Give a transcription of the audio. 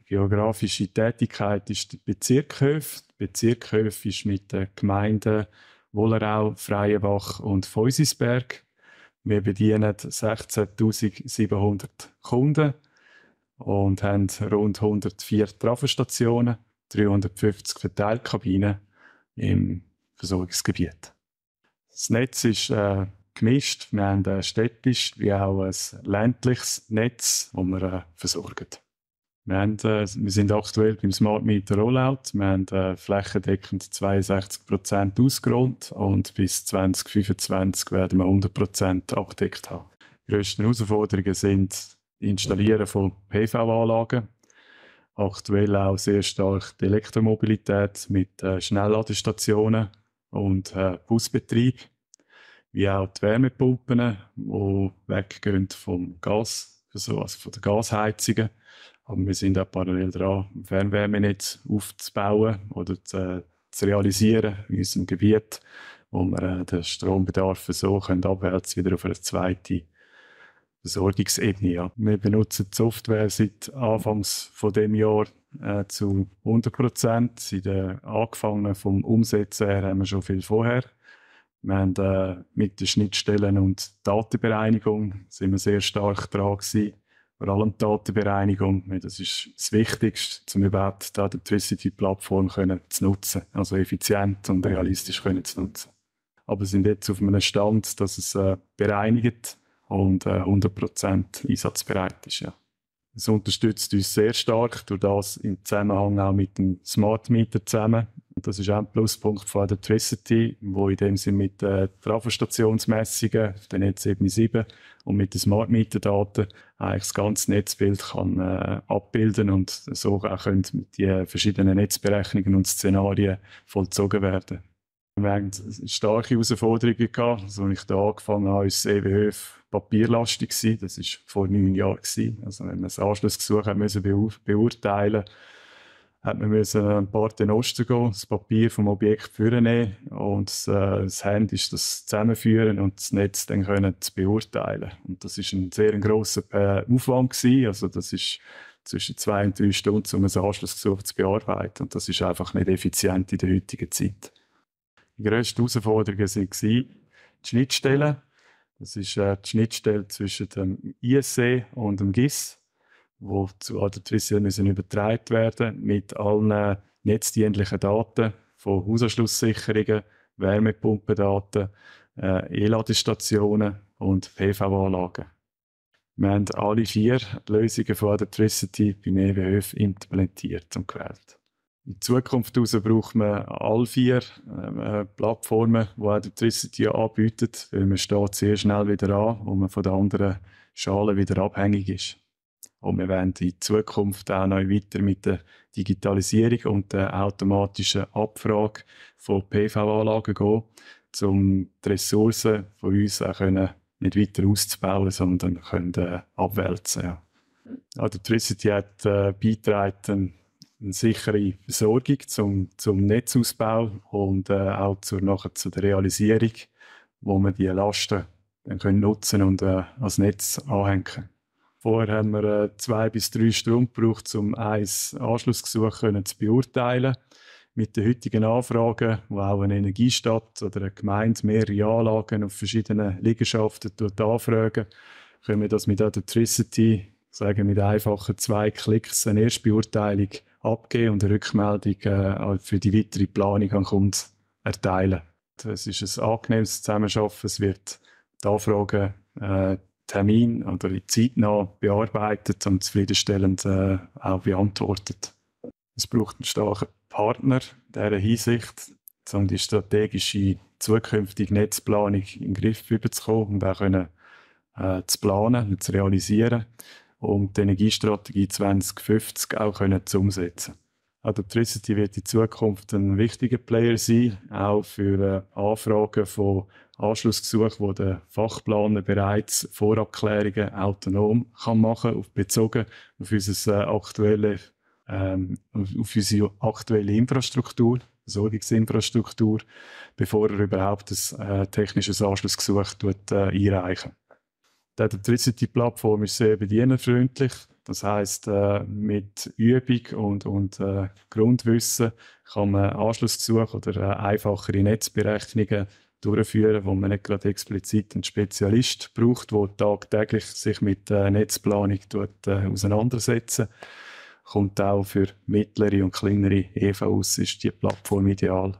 geografische Tätigkeit ist die Bezirkhöfe. Die Bezirkhöfe ist mit den Gemeinden Wollerau, Freienbach und Feusisberg. Wir bedienen 16.700 Kunden und haben rund 104 Trafostationen, 350 Verteilkabinen im Versorgungsgebiet. Das Netz ist gemischt. Wir haben ein städtisches wie auch ein ländliches Netz, das wir versorgen. Wir sind aktuell beim Smart Meter Rollout. Wir haben flächendeckend 62% ausgerollt und bis 2025 werden wir 100% abgedeckt haben. Die grössten Herausforderungen sind das Installieren von PV-Anlagen. Aktuell auch sehr stark die Elektromobilität mit Schnellladestationen und Busbetrieb, wie auch die Wärmepumpen, die weggehen vom Gas, also von den Gasheizungen. Aber wir sind auch parallel dran, ein Fernwärmenetz aufzubauen oder zu realisieren in unserem Gebiet, wo wir den Strombedarf so abwälzen wieder auf eine zweite Versorgungsebene. Ja. Wir benutzen die Software seit Anfangs von dem Jahr zu 100%. Angefangen vom Umsetzen her haben wir schon viel vorher. Wir haben mit den Schnittstellen und Datenbereinigung sind wir sehr stark dran gewesen. Vor allem die Datenbereinigung, das ist das Wichtigste, um überhaupt die Electricity-Plattform zu nutzen, also effizient und realistisch zu nutzen. Aber wir sind jetzt auf einem Stand, dass es bereinigt und 100% einsatzbereit ist. Ja. Es unterstützt uns sehr stark, durch das im Zusammenhang auch mit dem Smart Meter zusammen. Und das ist auch ein Pluspunkt von Electricity, wo in dem Sinne mit Trafostationsmessungen, der Netzebene 7 und mit den Smart Meter Daten eigentlich das ganze Netzbild kann abbilden und so auch können die verschiedenen Netzberechnungen und Szenarien vollzogen werden. Wir haben starke Herausforderungen gehabt. Also, als ich da angefangen habe, ist das EWHöf papierlastig gewesen. Das war vor 9 Jahren gewesen. Also, wenn wir das Anschlussgesuch beurteilen hat man an Parte Osten gehen, das Papier vom Objekt vornehmen und das Handy ist das zusammenführen und das Netz dann können zu beurteilen. Und das ist ein sehr grosser Aufwand gewesen. Also das ist zwischen 2 und 3 Stunden, um ein Anschlussgesuch zu bearbeiten. Und das ist einfach nicht effizient in der heutigen Zeit. Die grössten Herausforderungen waren die Schnittstellen. Das ist die Schnittstelle zwischen dem ISC und dem GIS, wo zu Electricity müssen übertragen werden mit allen netzdienlichen Daten von Hausanschlusssicherungen, Wärmepumpendaten, E-Ladestationen und PV-Anlagen. Wir haben alle 4 Lösungen von Electricity beim EWHöf implementiert und gewählt. In Zukunft braucht man alle 4 Plattformen, die Electricity anbieten, weil man steht sehr schnell wieder an, wo man von den anderen Schalen wieder abhängig ist. Und wir werden in Zukunft auch noch weiter mit der Digitalisierung und der automatischen Abfrage von PV-Anlagen gehen, um die Ressourcen von uns auch nicht weiter auszubauen, sondern abwälzen. Ja. Electricity hat beigetragen, eine sichere Versorgung zum Netzausbau und auch nachher zu der Realisierung, wo wir die Lasten dann nutzen und als Netz anhängen können. Vorher haben wir 2 bis 3 Stunden gebraucht, um ein Anschlussgesuch zu beurteilen. Mit den heutigen Anfragen, wo auch eine Energiestadt oder eine Gemeinde mehrere Anlagen auf verschiedenen Liegenschaften anfragen, können wir das mit Electricity, mit einfachen 2 Klicks eine Erstbeurteilung abgeben und eine Rückmeldung für die weitere Planung an Kunden erteilen. Es ist ein angenehmes Zusammenarbeiten. Es wird die Anfragen Termin oder zeitnah bearbeitet und zufriedenstellend auch beantwortet. Es braucht einen starken Partner in dieser Hinsicht, um die strategische zukünftige Netzplanung in den Griff zu bekommen und auch zu planen und zu realisieren und die Energiestrategie 2050 auch zu umsetzen. Electricity wird in Zukunft ein wichtiger Player sein, auch für Anfragen von Anschlussgesuchen, wo der Fachplaner bereits Vorabklärungen autonom machen kann, bezogen auf unsere aktuelle Infrastruktur, Versorgungsinfrastruktur, bevor er überhaupt ein technisches Anschlussgesuch einreichen. Die Electricity-Plattform ist sehr bedienerfreundlich. Das heisst, mit Übung und Grundwissen kann man Anschlussgesuche oder einfachere Netzberechnungen durchführen, wo man nicht gerade explizit einen Spezialist braucht, der tagtäglich sich mit Netzplanung auseinandersetzt. Kommt auch für mittlere und kleinere EVUs ist die Plattform ideal.